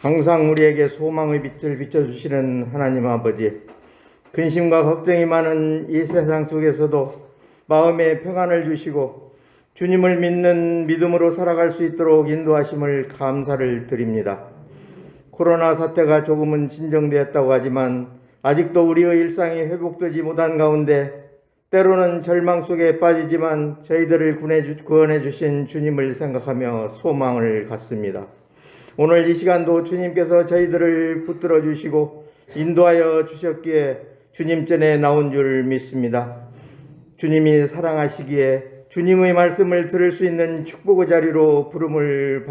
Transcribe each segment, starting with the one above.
항상 우리에게 소망의 빛을 비춰주시는 하나님 아버지, 근심과 걱정이 많은 이 세상 속에서도 마음에 평안을 주시고 주님을 믿는 믿음으로 살아갈 수 있도록 인도하심을 감사를 드립니다. 코로나 사태가 조금은 진정되었다고 하지만 아직도 우리의 일상이 회복되지 못한 가운데 때로는 절망 속에 빠지지만 저희들을 구원해 주신 주님을 생각하며 소망을 갖습니다. 오늘 이 시간도 주님께서 저희들을 붙들어 주시고 인도하여 주셨기에 주님 전에 나온 줄 믿습니다. 주님이 사랑하시기에 주님의 말씀을 들을 수 있는 축복의 자리로 부름을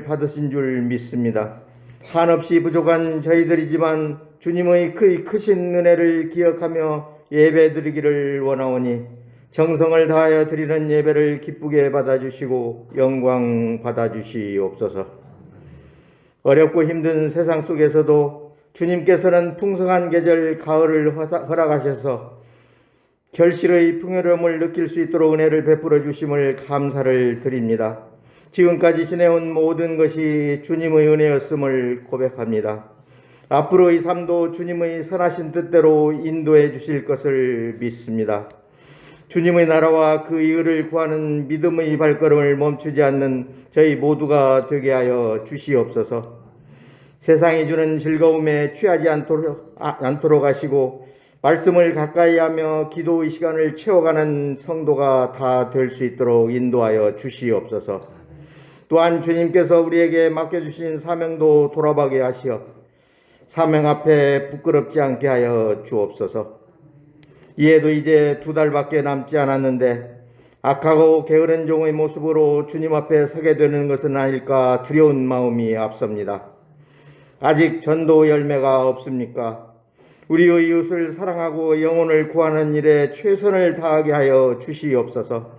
받으신 줄 믿습니다. 한없이 부족한 저희들이지만 주님의 크신 은혜를 기억하며 예배드리기를 원하오니 정성을 다하여 드리는 예배를 기쁘게 받아주시고 영광 받아주시옵소서. 어렵고 힘든 세상 속에서도 주님께서는 풍성한 계절 가을을 허락하셔서 결실의 풍요로움을 느낄 수 있도록 은혜를 베풀어 주심을 감사를 드립니다. 지금까지 지내온 모든 것이 주님의 은혜였음을 고백합니다. 앞으로의 삶도 주님의 선하신 뜻대로 인도해 주실 것을 믿습니다. 주님의 나라와 그 의를 구하는 믿음의 발걸음을 멈추지 않는 저희 모두가 되게 하여 주시옵소서. 세상이 주는 즐거움에 취하지 않도록 하시고 말씀을 가까이 하며 기도의 시간을 채워가는 성도가 다 될 수 있도록 인도하여 주시옵소서. 또한 주님께서 우리에게 맡겨주신 사명도 돌아가게 하시어 사명 앞에 부끄럽지 않게 하여 주옵소서. 이에도 이제 2달밖에 남지 않았는데 악하고 게으른 종의 모습으로 주님 앞에 서게 되는 것은 아닐까 두려운 마음이 앞섭니다. 아직 전도 열매가 없습니까? 우리의 이웃을 사랑하고 영혼을 구하는 일에 최선을 다하게 하여 주시옵소서.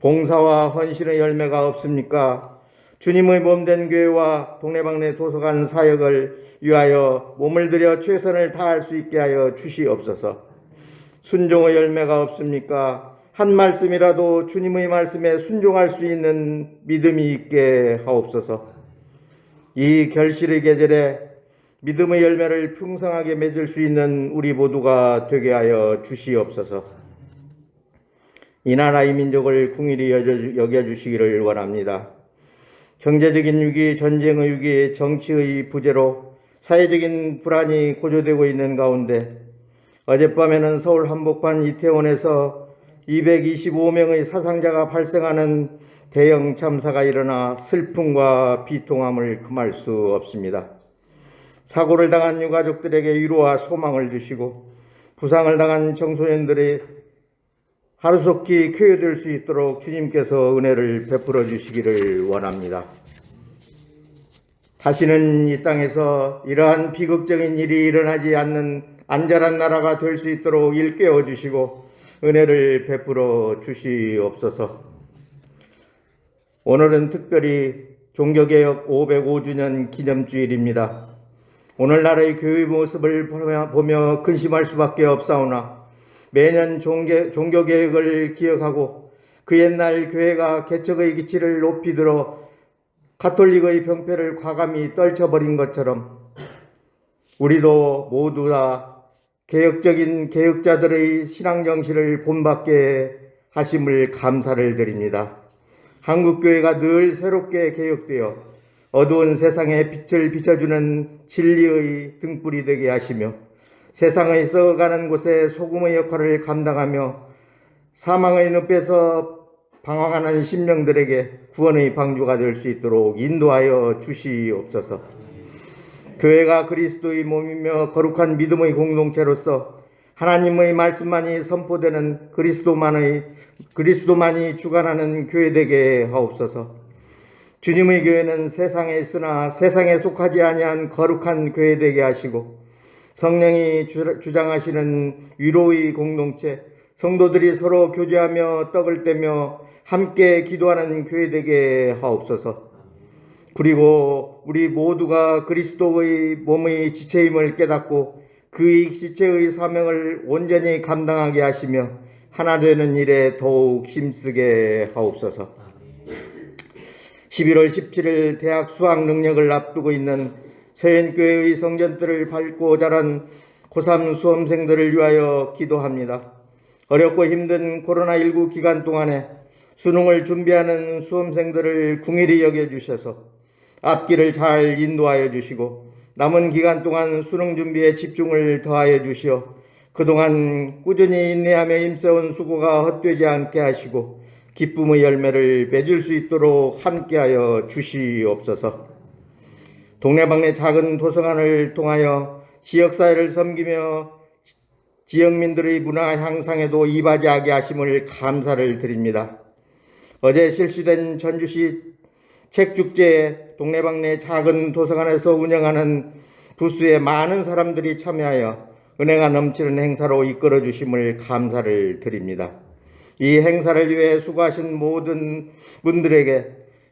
봉사와 헌신의 열매가 없습니까? 주님의 몸된 교회와 동네방네 도서관 사역을 위하여 몸을 들여 최선을 다할 수 있게 하여 주시옵소서. 순종의 열매가 없습니까? 한 말씀이라도 주님의 말씀에 순종할 수 있는 믿음이 있게 하옵소서. 이 결실의 계절에 믿음의 열매를 풍성하게 맺을 수 있는 우리 모두가 되게 하여 주시옵소서. 이 나라 이 민족을 궁일이 여겨주시기를 원합니다. 경제적인 위기, 전쟁의 위기, 정치의 부재로 사회적인 불안이 고조되고 있는 가운데 어젯밤에는 서울 한복판 이태원에서 225명의 사상자가 발생하는 대형 참사가 일어나 슬픔과 비통함을 금할 수 없습니다. 사고를 당한 유가족들에게 위로와 소망을 주시고 부상을 당한 청소년들이 하루속히 쾌유될 수 있도록 주님께서 은혜를 베풀어 주시기를 원합니다. 다시는 이 땅에서 이러한 비극적인 일이 일어나지 않는 안전한 나라가 될 수 있도록 일깨워 주시고 은혜를 베풀어 주시옵소서. 오늘은 특별히 종교개혁 505주년 기념주일입니다. 오늘날의 교회 모습을 보며 근심할 수밖에 없사오나 매년 종교개혁을 기억하고 그 옛날 교회가 개척의 기치를 높이 들어 가톨릭의 병폐를 과감히 떨쳐버린 것처럼 우리도 모두 다 개혁적인 개혁자들의 신앙 정신을 본받게 하심을 감사를 드립니다. 한국교회가 늘 새롭게 개혁되어 어두운 세상에 빛을 비춰주는 진리의 등불이 되게 하시며 세상의 썩어가는 곳에 소금의 역할을 감당하며 사망의 늪에서 방황하는 심령들에게 구원의 방주가 될 수 있도록 인도하여 주시옵소서. 교회가 그리스도의 몸이며 거룩한 믿음의 공동체로서 하나님의 말씀만이 선포되는 그리스도만이 주관하는 교회 되게 하옵소서. 주님의 교회는 세상에 있으나 세상에 속하지 아니한 거룩한 교회 되게 하시고 성령이 주장하시는 위로의 공동체, 성도들이 서로 교제하며 떡을 떼며 함께 기도하는 교회 되게 하옵소서. 그리고 우리 모두가 그리스도의 몸의 지체임을 깨닫고 그 지체의 사명을 온전히 감당하게 하시며 하나 되는 일에 더욱 힘쓰게 하옵소서. 11월 17일 대학 수학 능력을 앞두고 있는 서현교회의 성전들을 밟고 자란 고3 수험생들을 위하여 기도합니다. 어렵고 힘든 코로나19 기간 동안에 수능을 준비하는 수험생들을 긍휼히 여겨주셔서 앞길을 잘 인도하여 주시고 남은 기간 동안 수능 준비에 집중을 더하여 주시어 그동안 꾸준히 인내하며 힘써온 수고가 헛되지 않게 하시고 기쁨의 열매를 맺을 수 있도록 함께하여 주시옵소서. 동네방네 작은 도서관을 통하여 지역사회를 섬기며 지역민들의 문화 향상에도 이바지하게 하심을 감사를 드립니다. 어제 실시된 전주시 책축제에 동네방네 작은 도서관에서 운영하는 부스에 많은 사람들이 참여하여 은혜가 넘치는 행사로 이끌어 주심을 감사를 드립니다. 이 행사를 위해 수고하신 모든 분들에게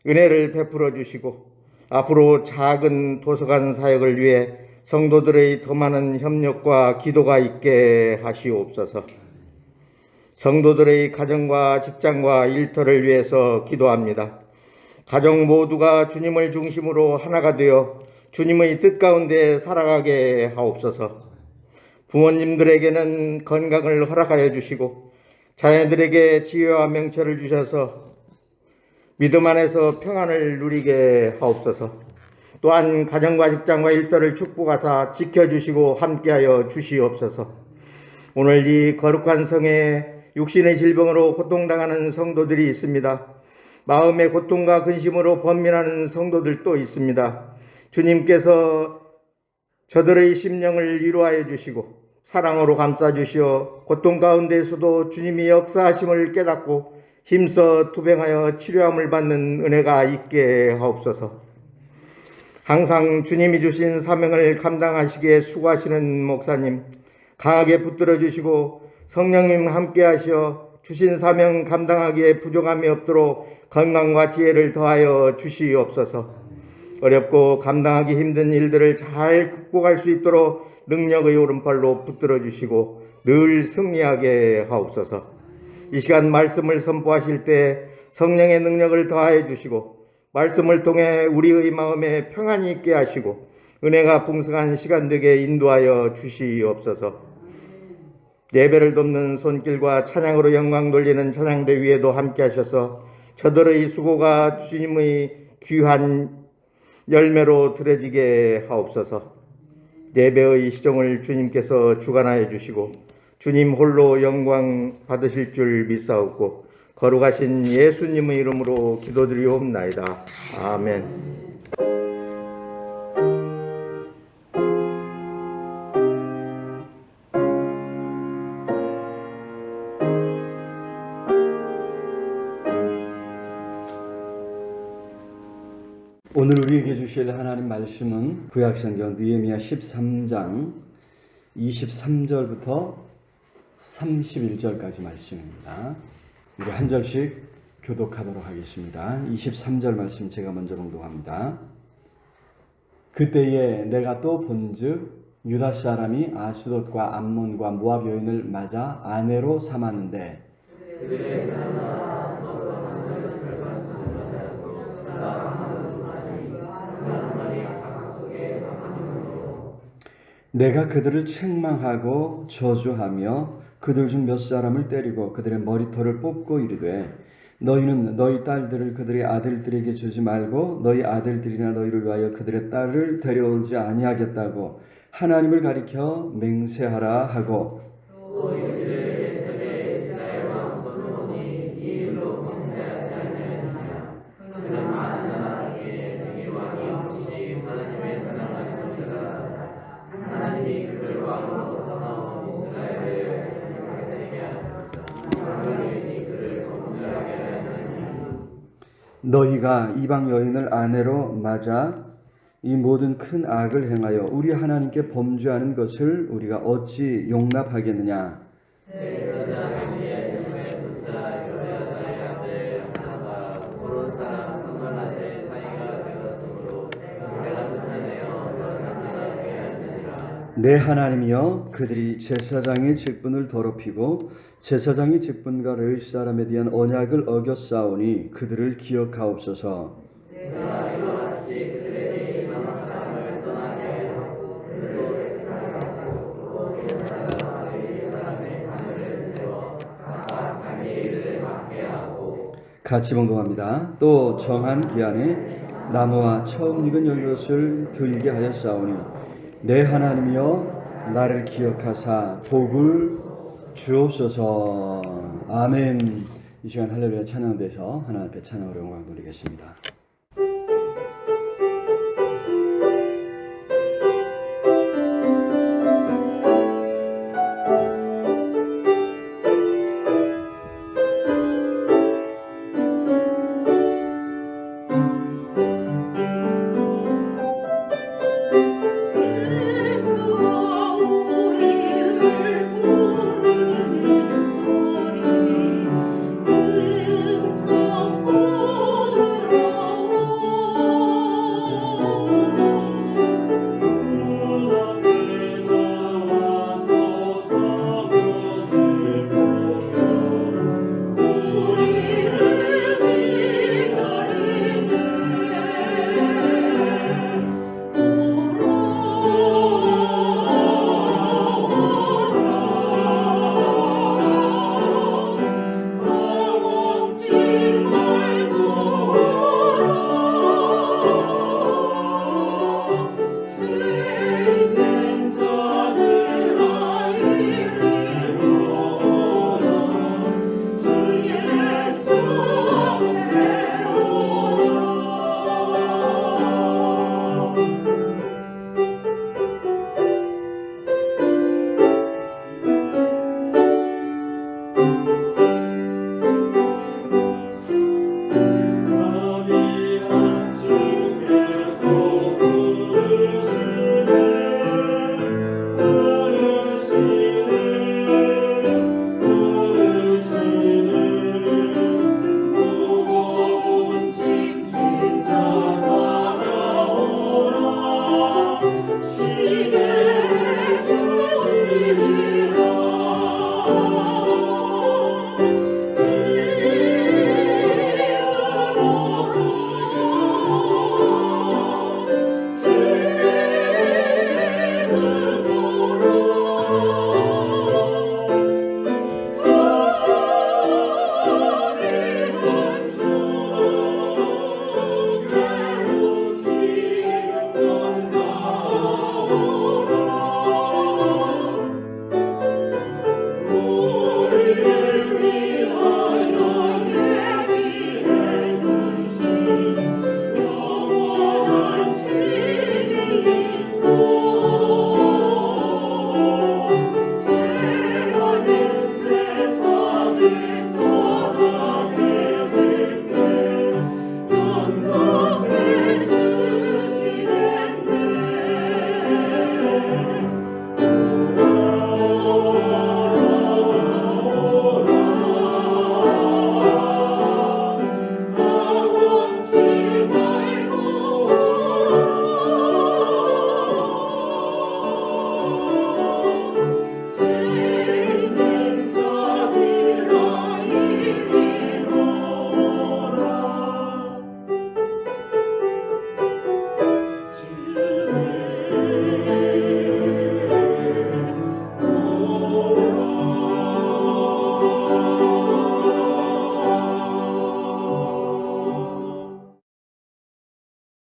은혜를 베풀어 주시고 앞으로 작은 도서관 사역을 위해 성도들의 더 많은 협력과 기도가 있게 하시옵소서. 성도들의 가정과 직장과 일터를 위해서 기도합니다. 가정 모두가 주님을 중심으로 하나가 되어 주님의 뜻 가운데 살아가게 하옵소서. 부모님들에게는 건강을 허락하여 주시고 자녀들에게 지혜와 명철을 주셔서 믿음 안에서 평안을 누리게 하옵소서. 또한 가정과 직장과 일터를 축복하사 지켜주시고 함께하여 주시옵소서. 오늘 이 거룩한 성에 육신의 질병으로 고통당하는 성도들이 있습니다. 마음의 고통과 근심으로 번민하는 성도들도 있습니다. 주님께서 저들의 심령을 위로하여 주시고 사랑으로 감싸주시어 고통 가운데에서도 주님이 역사하심을 깨닫고 힘써 투병하여 치료함을 받는 은혜가 있게 하옵소서. 항상 주님이 주신 사명을 감당하시기에 수고하시는 목사님 강하게 붙들어 주시고 성령님 함께 하시어 주신 사명 감당하기에 부족함이 없도록 건강과 지혜를 더하여 주시옵소서. 어렵고 감당하기 힘든 일들을 잘 극복할 수 있도록 능력의 오른팔로 붙들어 주시고 늘 승리하게 하옵소서. 이 시간 말씀을 선포하실 때 성령의 능력을 더하여 주시고 말씀을 통해 우리의 마음에 평안이 있게 하시고 은혜가 풍성한 시간 되게 인도하여 주시옵소서. 예배를 돕는 손길과 찬양으로 영광 돌리는 찬양대 위에도 함께 하셔서 저들의 수고가 주님의 귀한 열매로 드려지게 하옵소서. 예배의 시종을 주님께서 주관하여 주시고 주님 홀로 영광 받으실 줄 믿사옵고 거룩하신 예수님의 이름으로 기도드리옵나이다. 아멘. 오늘 우리에게 주실 하나님 말씀은 구약성경 느헤미야 13장 23절부터 31절까지 말씀입니다. 우리 한 절씩 교독하도록 하겠습니다. 23절 말씀 제가 먼저 봉독합니다. 그때에 내가 또 본즉 유다 사람이 아스돗과 암몬과 모압 여인을 맞아 아내로 삼았는데 내가 그들을 책망하고 저주하며 그들 중 몇 사람을 때리고 그들의 머리털을 뽑고 이르되 너희는 너희 딸들을 그들의 아들들에게 주지 말고 너희 아들들이나 너희를 위하여 그들의 딸을 데려오지 아니하겠다고 하나님을 가리켜 맹세하라 하고 너희가 이방 여인을 아내로 맞아 이 모든 큰 악을 행하여 우리 하나님께 범죄하는 것을 우리가 어찌 용납하겠느냐. 내 하나님이여 그들이 제사장의 직분을 더럽히고 제사장의 직분과 레위 사람에 대한 언약을 어겼사오니 그들을 기억하옵소서. 같이 봉독합니다. 또 정한 기한에 나무와 처음 익은 연못을 들게 하였사오니 내 하나님이여 나를 기억하사 복을 주옵소서. 아멘. 이 시간 할렐루야 찬양돼서 하나님 앞에 찬양으로 영광 돌리겠습니다.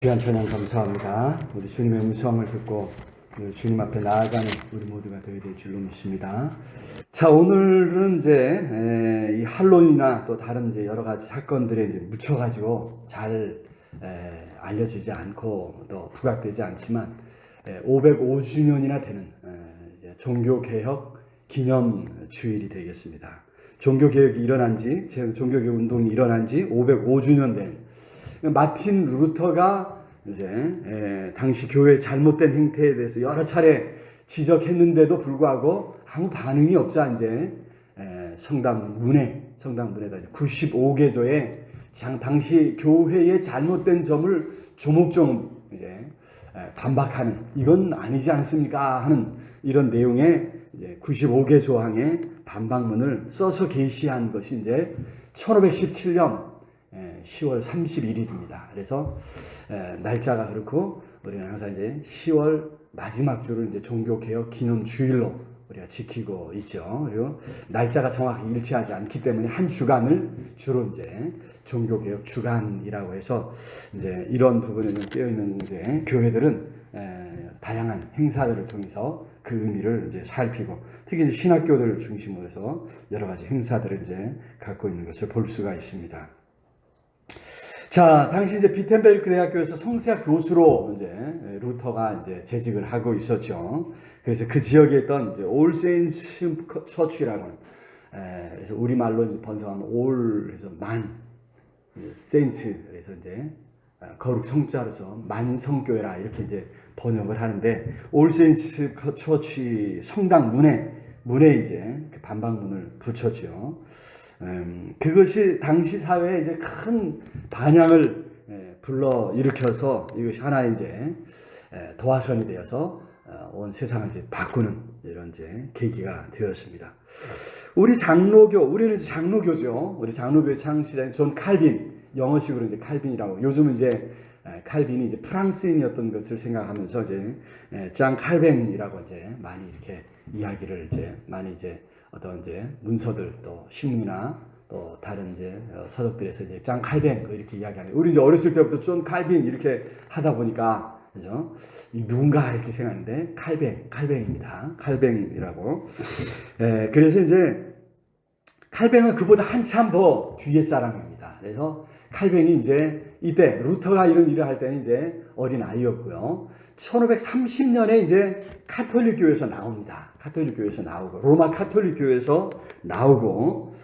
귀한 찬양 감사합니다. 우리 주님의 음성을 듣고 주님 앞에 나아가는 우리 모두가 되어야 될 줄로 믿습니다. 자, 오늘은 이제 이 할로윈이나 또 다른 이제 여러 가지 사건들에 이제 묻혀가지고 잘 알려지지 않고 또 부각되지 않지만 505주년이나 되는 종교개혁 기념 주일이 되겠습니다. 종교개혁이 일어난 지, 종교개혁 운동이 일어난 지 505주년 된 마틴 루터가 이제 당시 교회의 잘못된 행태에 대해서 여러 차례 지적했는데도 불구하고 아무 반응이 없자 이제 성당 문에다 95개조의 당시 교회의 잘못된 점을 조목조목 이제 반박하는, 이건 아니지 않습니까 하는 이런 내용의 이제 95개 조항의 반박문을 써서 게시한 것이 이제 1517년 10월 31일입니다. 그래서 날짜가 그렇고 우리가 항상 이제 10월 마지막 주를 이제 종교개혁 기념 주일로 우리가 지키고 있죠. 그리고 날짜가 정확히 일치하지 않기 때문에 한 주간을 주로 이제 종교개혁 주간이라고 해서 이제 이런 부분에 좀 깨어 있는 이제 교회들은 다양한 행사들을 통해서 그 의미를 이제 살피고 특히 이제 신학교들을 중심으로 해서 여러 가지 행사들을 이제 갖고 있는 것을 볼 수가 있습니다. 자, 당시 이제 비텐베르크 대학교에서 성세학 교수로 이제 루터가 이제 재직을 하고 있었죠. 그래서 그 지역에 있던 이제 올 세인츠 처치라고 하는, 그래서 우리말로 이제 번역하면 올에서 만, 세인츠, 그래서 이제 거룩 성자로서 만성교회라 이렇게 이제 번역을 하는데, 올 세인츠 처치 성당 문에 이제 그 반박문을 붙였죠. 그것이 당시 사회에 이제 큰 반향을 불러 일으켜서 이것이 하나의 이제 도화선이 되어서 온 세상을 이제 바꾸는 이런 이제 계기가 되었습니다. 우리는 이제 장로교죠. 우리 장로교의 창시자인 존 칼빈, 영어식으로 이제 칼빈이라고. 요즘은 이제 칼빈이 이제 프랑스인이었던 것을 생각하면서 이제 장 칼뱅이라고 이제 많이 이렇게 이야기를 이제 많이 이제 어떤 이제 문서들 또 신문이나 또 다른 이제 서적들에서 이제 장 칼뱅 이렇게 이야기하는. 우리 이제 어렸을 때부터 존 칼빈 이렇게 하다 보니까 그죠? 이 누군가 이렇게 생각하는데 칼뱅입니다. 칼뱅이라고. 그래서 이제 칼뱅은 그보다 한참 더 뒤에 사람입니다. 그래서 칼뱅이 이제 이때 루터가 이런 일을 할 때는 이제 어린 아이였고요. 1530년에 이제 카톨릭 교회에서 나옵니다. 카톨릭 교회에서 나오고 로마 카톨릭 교회에서 나오고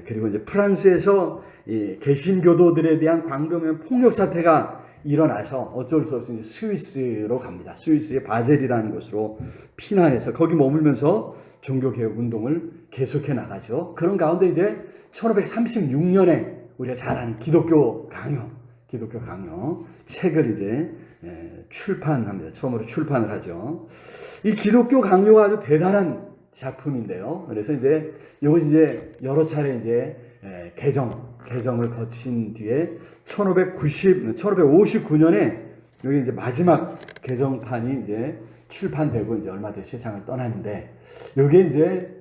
그리고 이제 프랑스에서 이 개신교도들에 대한 광범위한 폭력 사태가 일어나서 어쩔 수 없이 이제 스위스로 갑니다. 스위스의 바젤이라는 곳으로 피난해서 거기 머물면서 종교개혁 운동을 계속해 나가죠. 그런 가운데 이제 1536년에 우리가 잘 아는 기독교 강요 책을 이제 출판합니다. 처음으로 출판을 하죠. 이 기독교 강요가 아주 대단한 작품인데요. 그래서 이제 이것이 이제 여러 차례 이제 개정을 거친 뒤에 1559년에 여기 이제 마지막 개정판이 이제 출판되고 이제 얼마 뒤에 세상을 떠나는데, 여기에 이제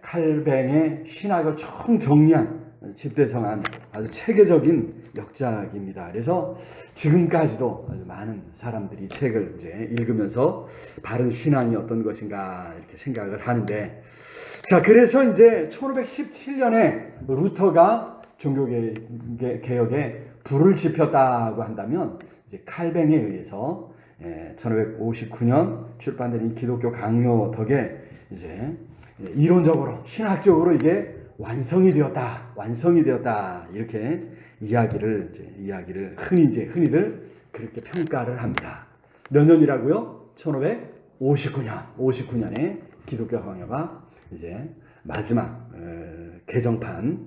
칼뱅의 신학을 총정리한 집대성한 아주 체계적인 역작입니다. 그래서 지금까지도 아주 많은 사람들이 이 책을 이제 읽으면서 바른 신앙이 어떤 것인가 이렇게 생각을 하는데, 자, 그래서 이제 1517년에 루터가 종교개혁에 불을 지폈다고 한다면, 이제 칼뱅에 의해서 1559년 출판된 이 기독교 강요 덕에 이제 이론적으로 신학적으로 이게 완성이 되었다 이렇게 이야기를 흔히들 그렇게 평가를 합니다. 몇 년이라고요? 1559년에 기독교 강요가 이제 마지막 최종판이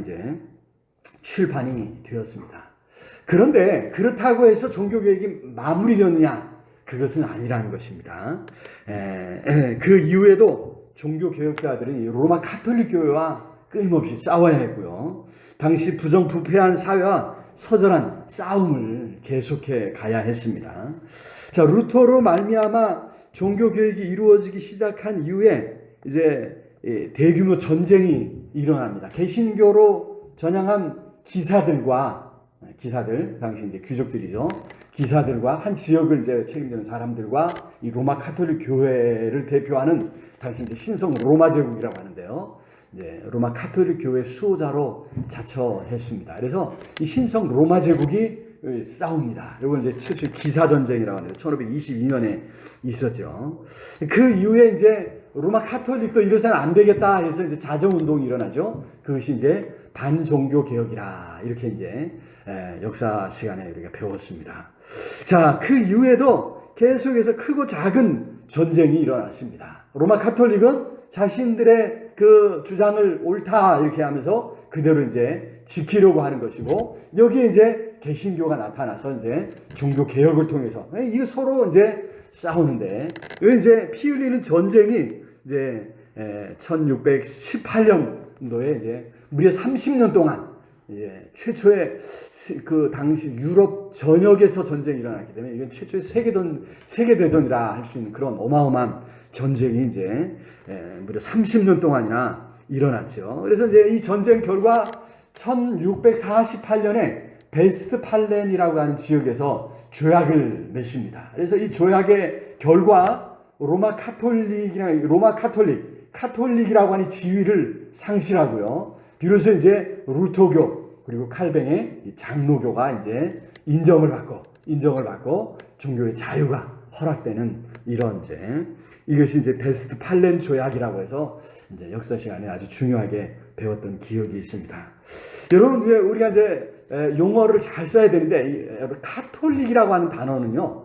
이제 출판이 되었습니다. 그런데 그렇다고 해서 종교개혁이 마무리되었느냐? 그것은 아니라는 것입니다. 그 이후에도 종교개혁자들은 로마 카톨릭 교회와 끊임없이 싸워야 했고요. 당시 부정부패한 사회와 서절한 싸움을 계속해 가야 했습니다. 자, 루터로 말미암아 종교개혁이 이루어지기 시작한 이후에 이제 대규모 전쟁이 일어납니다. 개신교로 전향한 기사들, 당시 이제 귀족들이죠. 기사들과 한 지역을 이제 책임지는 사람들과 이 로마 카톨릭 교회를 대표하는 당시 이제 신성 로마 제국이라고 하는데요. 이제 로마 카톨릭 교회 수호자로 자처했습니다. 그래서 이 신성 로마 제국이 싸웁니다. 이걸 이제 최초의 기사 전쟁이라고 하는데 1522년에 있었죠. 그 이후에 이제 로마 카톨릭도 이래서는 안 되겠다 해서 이제 자정 운동이 일어나죠. 그것이 이제 반종교 개혁이라 이렇게 이제 역사 시간에 우리가 배웠습니다. 자, 그 이후에도 계속해서 크고 작은 전쟁이 일어났습니다. 로마 카톨릭은 자신들의 그 주장을 옳다 이렇게 하면서 그대로 이제 지키려고 하는 것이고, 여기에 이제 개신교가 나타나서 이제 종교 개혁을 통해서 이게 서로 이제 싸우는데, 이제 피 흘리는 전쟁이 이제 1618년도에 이제 무려 30년 동안 최초의 그 당시 유럽 전역에서 전쟁이 일어났기 때문에 이건 최초의 세계대전이라 할 수 있는 그런 어마어마한 전쟁이 이제 무려 30년 동안이나 일어났죠. 그래서 이제 이 전쟁 결과 1648년에 베스트팔렌이라고 하는 지역에서 조약을 맺습니다. 그래서 이 조약의 결과 카톨릭이라고 하는 지위를 상실하고요. 비로소 이제 루터교 그리고 칼뱅의 장로교가 이제 인정을 받고 종교의 자유가 허락되는 이런 이것이 이제 베스트팔렌 조약이라고 해서 이제 역사 시간에 아주 중요하게 배웠던 기억이 있습니다. 여러분, 우리가 이제 용어를 잘 써야 되는데 카톨릭이라고 하는 단어는요.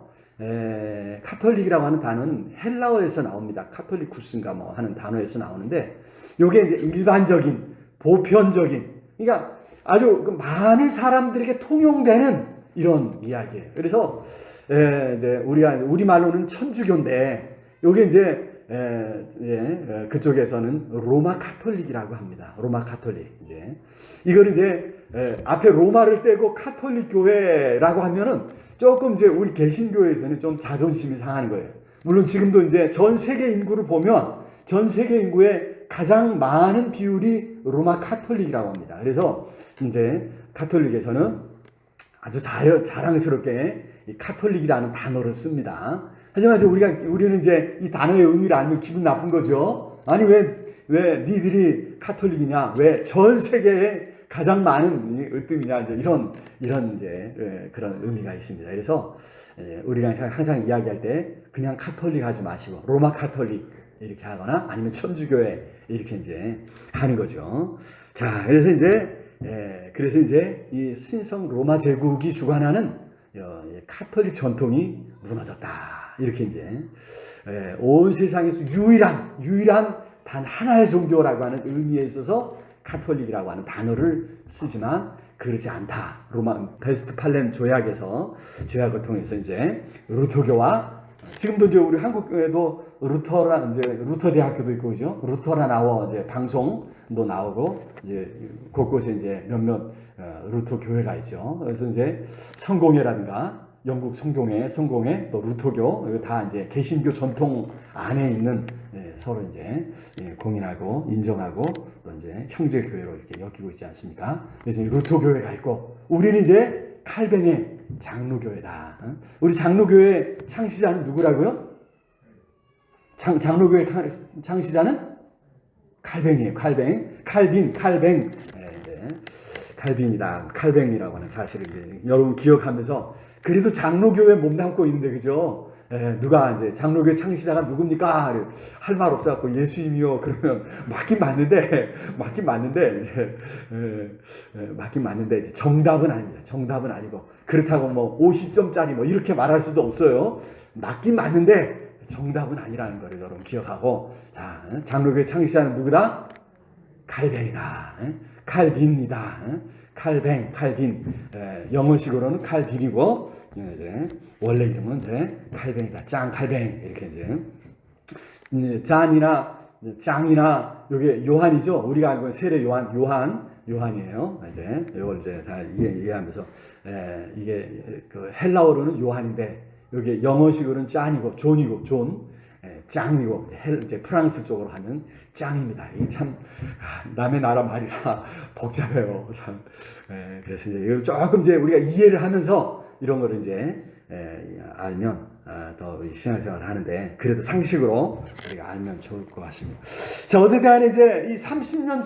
카톨릭이라고 하는 단어는 헬라어에서 나옵니다. 카톨리쿠스인가 뭐 하는 단어에서 나오는데 이게 이제 일반적인 보편적인 그러니까 아주 많은 사람들에게 통용되는 이런 이야기예요. 그래서 이제 우리말로는 천주교인데 요게 이제 그쪽에서는 로마 카톨릭이라고 합니다. 로마 카톨릭. 이걸 이제 앞에 로마를 떼고 카톨릭 교회라고 하면은 조금 이제 우리 개신교에서는 좀 자존심이 상하는 거예요. 물론 지금도 이제 전 세계 인구를 보면 전 세계 인구의 가장 많은 비율이 로마 카톨릭이라고 합니다. 그래서 이제 카톨릭에서는 아주 자랑스럽게 이 카톨릭이라는 단어를 씁니다. 하지만 우리는 이제 이 단어의 의미를 알면 기분 나쁜 거죠. 아니 왜 니들이 카톨릭이냐? 왜 전 세계에 가장 많은 으뜸이냐? 이제 이런 이제 그런 의미가 있습니다. 그래서 우리가 항상 이야기할 때 그냥 카톨릭 하지 마시고 로마 카톨릭 이렇게 하거나 아니면 천주교회 이렇게 이제 하는 거죠. 자, 그래서 이제 이 신성 로마 제국이 주관하는 카톨릭 전통이 무너졌다. 이렇게 이제 온 세상에서 유일한 단 하나의 종교라고 하는 의미에 있어서 카톨릭이라고 하는 단어를 쓰지만 그렇지 않다. 로마 베스트팔렌 조약을 통해서 이제 루터교와 지금도 이제 우리 한국에도 루터 대학교도 있고 그죠? 루터라 이제 방송도 나오고 이제 곳곳에 이제 몇몇 루터 교회가 있죠. 그래서 이제 성공회라든가 영국 성공회 또 루터교 이거 다 이제 개신교 전통 안에 있는 서로 이제 공인하고 인정하고 또 이제 형제 교회로 이렇게 엮이고 있지 않습니까? 그래서 루터 교회가 있고 우리는 이제 칼뱅의 장로교회다. 우리 장로교회 창시자는 누구라고요? 장로교회 창시자는 칼뱅이에요. 칼뱅. 칼빈이다. 칼뱅이라고 하는 사실을 이제 여러분 기억하면서 그래도 장로교회 몸담고 있는데 그죠? 누가 이제 장로교회 창시자가 누굽니까? 할 말 없어갖고 예수님이요 그러면 맞긴 맞는데 이제 정답은 아닙니다. 정답은 아니고 그렇다고 뭐 50점짜리 뭐 이렇게 말할 수도 없어요. 맞긴 맞는데 정답은 아니라는 거를 여러분 기억하고 자 장로교회 창시자는 누구다? 칼뱅이다. 칼빈이다. 칼빈. 영어식으로는 칼빈이고 원래 이름은 이제 칼뱅이다. 짱 칼뱅 이렇게 이제 짠이나 짱이나 이게 요한이죠. 우리가 알고 있는 세례 요한이에요. 이제 이걸 이제 다 이해하면서 이게 그 헬라어로는 요한인데 여기 영어식으로는 짠이고 존. 짱이고 이제 프랑스 쪽으로 하면 짱입니다. 이게 참 남의 나라 말이라 복잡해요. 참. 그래서 이제 이걸 조금 이제 우리가 이해를 하면서 이런 거를 이제 알면 더 신앙생활을 하는데 그래도 상식으로 우리가 알면 좋을 것 같습니다. 자, 어쨌든 이제 이 30년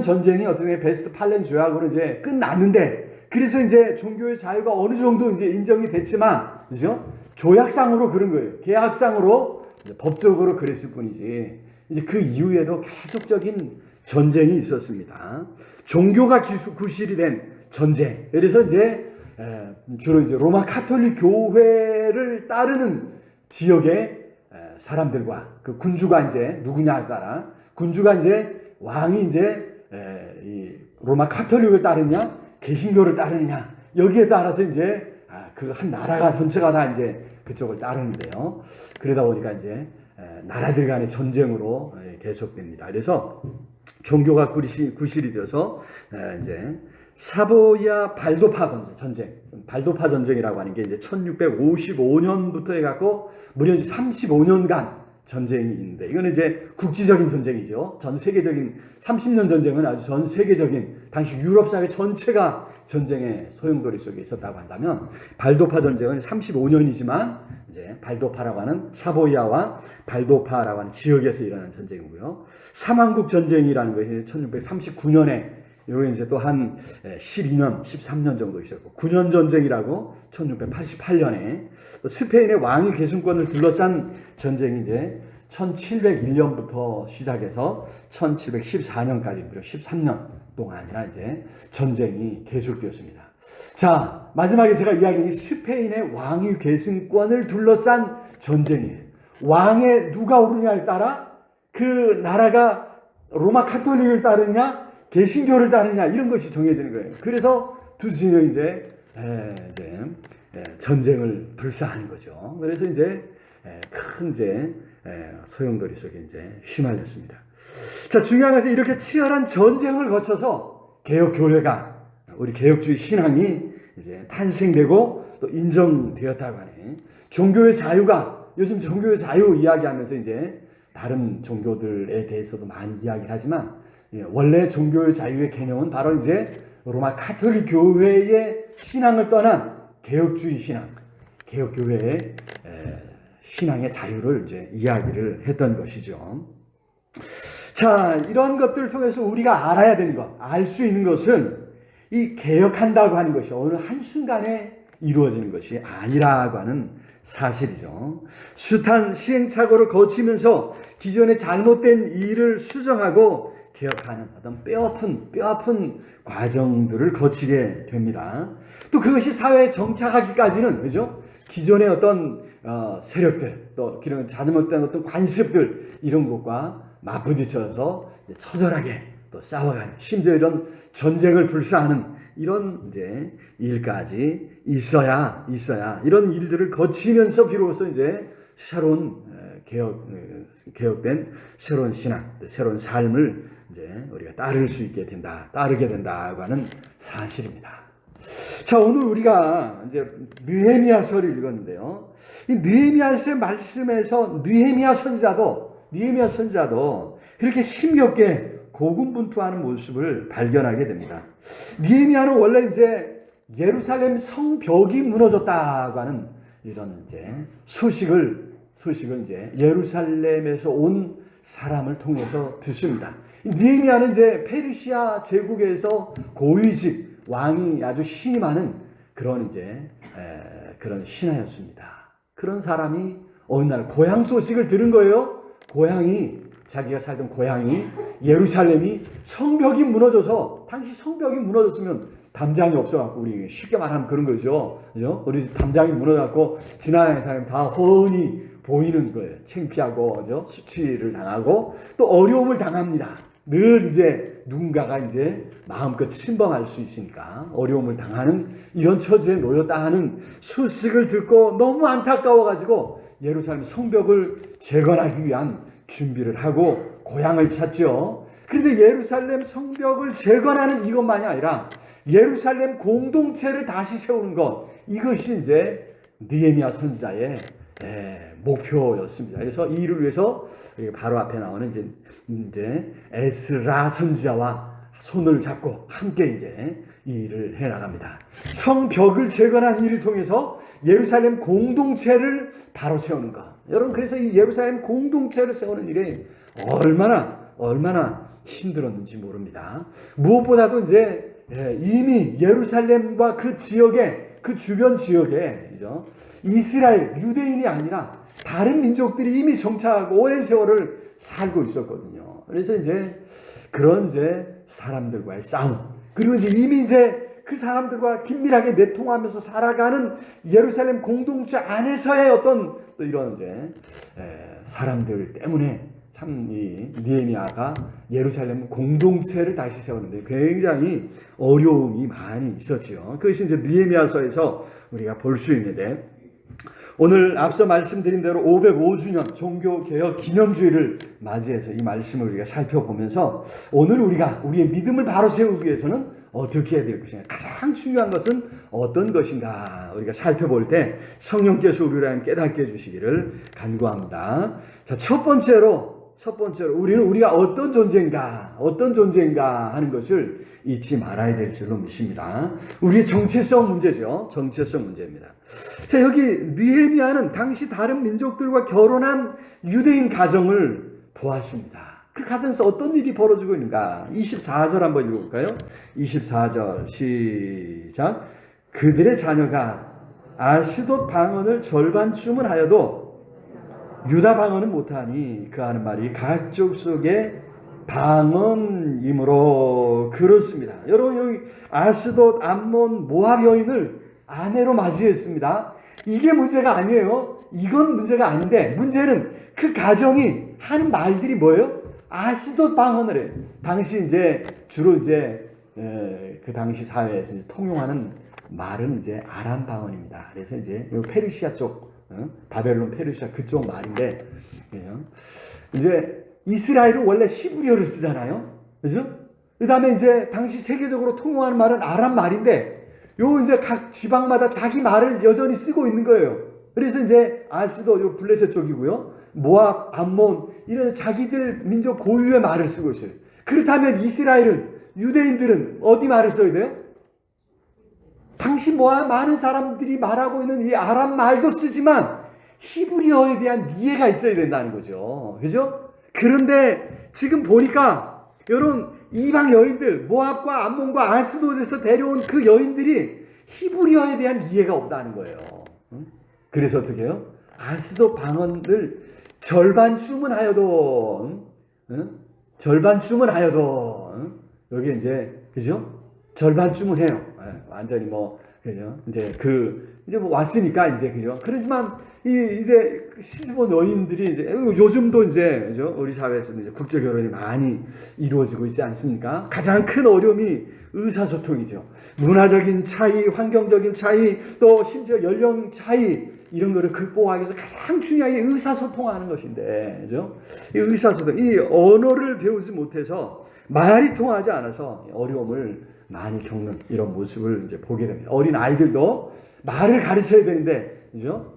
전쟁이 어떻게 베스트팔렌 조약으로 이제 끝났는데 그래서 이제 종교의 자유가 어느 정도 이제 인정이 됐지만 그죠? 조약상으로 그런 거예요. 계약상으로 법적으로 그랬을 뿐이지. 이제 그 이후에도 계속적인 전쟁이 있었습니다. 종교가 구실이 된 전쟁. 그래서 이제 주로 이제 로마 카톨릭 교회를 따르는 지역의 사람들과 그 군주가 이제 누구냐에 따라 군주가 이제 왕이 이제 이 로마 카톨릭을 따르냐 개신교를 따르느냐 여기에 따라서 이제 그 한 나라가 전체가 다 이제 그쪽을 따르는데요. 그러다 보니까 이제 나라들 간의 전쟁으로 계속됩니다. 그래서 종교가 구실이 되어서 이제 사보이아 발도파 전쟁, 발도파 전쟁이라고 하는 게 이제 1655년부터 해갖고 무려 35년간 전쟁이 있는데, 이거는 이제 국지적인 전쟁이죠. 전 세계적인 30년 전쟁은 아주 전 세계적인, 당시 유럽 사회 전체가 전쟁의 소용돌이 속에 있었다고 한다면, 발도파 전쟁은 35년이지만 이제 발도파라고 하는 사보이아와 발도파라고 하는 지역에서 일어난 전쟁이고요. 삼왕국 전쟁이라는 것이 1639년에 여기 이제 또 한 12년, 13년 정도 있었고, 9년 전쟁이라고 1688년에 스페인의 왕위 계승권을 둘러싼 전쟁이 이제 1701년부터 시작해서 1714년까지 무려 13년 동안이나 이제 전쟁이 계속되었습니다. 자, 마지막에 제가 이야기한 스페인의 왕위 계승권을 둘러싼 전쟁이에요. 왕에 누가 오르냐에 따라 그 나라가 로마 카톨릭을 따르냐 개신교를 따르냐 이런 것이 정해지는 거예요. 그래서 두 진영이 이제 전쟁을 불사하는 거죠. 그래서 이제 큰 소용돌이 속에 이제 휘말렸습니다. 자, 중요한 것은 이렇게 치열한 전쟁을 거쳐서 개혁교회가, 우리 개혁주의 신앙이 이제 탄생되고 또 인정되었다고 하네. 종교의 자유가, 요즘 종교의 자유 이야기하면서 이제 다른 종교들에 대해서도 많이 이야기를 하지만, 원래 종교의 자유의 개념은 바로 이제 로마 카톨릭 교회의 신앙을 떠난 개혁주의 신앙, 개혁교회의 신앙의 자유를 이제 이야기를 했던 것이죠. 자, 이런 것들을 통해서 우리가 알아야 되는 것, 알 수 있는 것은 이 개혁한다고 하는 것이 어느 한순간에 이루어지는 것이 아니라고 하는 사실이죠. 숱한 시행착오를 거치면서 기존의 잘못된 일을 수정하고 개혁하는 어떤 뼈아픈 과정들을 거치게 됩니다. 또 그것이 사회에 정착하기까지는, 그죠? 기존의 어떤 세력들, 또 기존의 잘못된 어떤 관습들, 이런 것과 맞부딪혀서 처절하게 또 싸워가는, 심지어 이런 전쟁을 불사하는 이런 이제 일까지 있어야 이런 일들을 거치면서 비로소 이제 새로운 개혁된 새로운 신앙, 새로운 삶을 이제 우리가 따르게 된다고 하는 사실입니다. 자, 오늘 우리가 이제 느헤미야서를 읽었는데요. 이 느헤미야서의 말씀에서 느헤미야 선지자도 그렇게 힘겹게 고군분투하는 모습을 발견하게 됩니다. 느헤미야는 원래 이제 예루살렘 성벽이 무너졌다고 하는 이런 이제 소식을 이제 예루살렘에서 온 사람을 통해서 듣습니다. 느헤미야는 이제 페르시아 제국에서 고위직 왕이 아주 신임하는 그런 이제 그런 신하였습니다. 그런 사람이 어느 날 고향 소식을 들은 거예요. 자기가 살던 고향이 예루살렘이 성벽이 무너져서, 당시 성벽이 무너졌으면 담장이 없어갖고, 우리 쉽게 말하면 그런 거죠. 그죠? 우리 담장이 무너져갖고 지나가는 사람이 다 훤히 보이는 거예요. 창피하고, 그죠? 수치를 당하고 또 어려움을 당합니다. 늘 이제 누군가가 이제 마음껏 침범할 수 있으니까 어려움을 당하는 이런 처지에 놓였다 하는 소식을 듣고 너무 안타까워가지고 예루살렘 성벽을 재건하기 위한 준비를 하고 고향을 찾죠. 그런데 예루살렘 성벽을 재건하는 이것만이 아니라 예루살렘 공동체를 다시 세우는 것, 이것이 이제 느헤미야 선지자의 목표였습니다. 그래서 이 일을 위해서 바로 앞에 나오는 이제 에스라 선지자와 손을 잡고 함께 이제 이 일을 해 나갑니다. 성벽을 재건한 일을 통해서 예루살렘 공동체를 바로 세우는 것. 여러분, 그래서 이 예루살렘 공동체를 세우는 일이 얼마나 힘들었는지 모릅니다. 무엇보다도 이제 이미 예루살렘과 그 지역에, 그 주변 지역에, 그죠? 이스라엘, 유대인이 아니라 다른 민족들이 이미 정착하고 오랜 세월을 살고 있었거든요. 그래서 이제 그런 이제 사람들과의 싸움, 그리고 이제 이미 이제 그 사람들과 긴밀하게 내통하면서 살아가는 예루살렘 공동체 안에서의 어떤 또 이런 이제 사람들 때문에 참 이 느헤미야가 예루살렘 공동체를 다시 세우는데 굉장히 어려움이 많이 있었지요. 그것이 이제 느헤미야서에서 우리가 볼 수 있는데, 오늘 앞서 말씀드린 대로 505주년 종교개혁 기념주의를 맞이해서 이 말씀을 우리가 살펴보면서 오늘 우리가 우리의 믿음을 바로 세우기 위해서는 어떻게 해야 될 것인가, 가장 중요한 것은 어떤 것인가 우리가 살펴볼 때 성령께서 우리를 깨닫게 해주시기를 간구합니다. 자, 첫 번째로 우리는 우리가 어떤 존재인가 하는 것을 잊지 말아야 될 줄로 믿습니다. 우리의 정체성 문제죠. 정체성 문제입니다. 자, 여기 느헤미야는 당시 다른 민족들과 결혼한 유대인 가정을 보았습니다. 그 가정에서 어떤 일이 벌어지고 있는가? 24절 한번 읽어볼까요? 24절 시작. 그들의 자녀가 아스돗 방언을 절반쯤은 하여도 유다 방언은 못하니 그 하는 말이 각 족속의 방언이므로. 그렇습니다. 여러분, 여기 아스돗, 암몬, 모압 여인을 아내로 맞이했습니다. 이게 문제가 아니에요. 이건 문제가 아닌데, 문제는 그 가정이 하는 말들이 뭐예요? 아스돗 방언을 해요. 당시 이제 주로 이제 그 당시 사회에서 이제 통용하는 말은 이제 아람 방언입니다. 그래서 이제 페르시아 쪽, 바벨론, 페르시아 그쪽 말인데, 이제 이스라엘은 원래 히브리어를 쓰잖아요. 그죠? 그 다음에 이제 당시 세계적으로 통용하는 말은 아람 말인데, 요 이제 각 지방마다 자기 말을 여전히 쓰고 있는 거예요. 그래서 이제 아스도 요 블레셋 쪽이고요. 모압, 암몬, 이런 자기들 민족 고유의 말을 쓰고 있어요. 그렇다면 이스라엘은, 유대인들은 어디 말을 써야 돼요? 당시 많은 사람들이 말하고 있는 이 아람 말도 쓰지만 히브리어에 대한 이해가 있어야 된다는 거죠. 그죠? 그런데 지금 보니까 여러분, 이방 여인들, 모압과 암몬과 아스돗에서 데려온 그 여인들이 히브리어에 대한 이해가 없다는 거예요. 그래서 어떻게 해요? 아스돗 방언들 절반쯤은 하여도 여기 이제, 그죠? 절반쯤은 해요. 완전히 그죠? 이제 왔으니까 이제, 그죠? 그렇지만 이제 시집온 여인들이 이제 요즘도 이제, 그죠? 우리 사회에서는 이제 국제 결혼이 많이 이루어지고 있지 않습니까? 가장 큰 어려움이 의사소통이죠. 문화적인 차이, 환경적인 차이, 또 심지어 연령 차이, 이런 거를 극복하기 위해서 가장 중요한 게 의사소통하는 것인데, 그죠? 이 의사소통, 이 언어를 배우지 못해서 말이 통하지 않아서 어려움을 많이 겪는 이런 모습을 이제 보게 됩니다. 어린 아이들도 말을 가르쳐야 되는데, 그죠?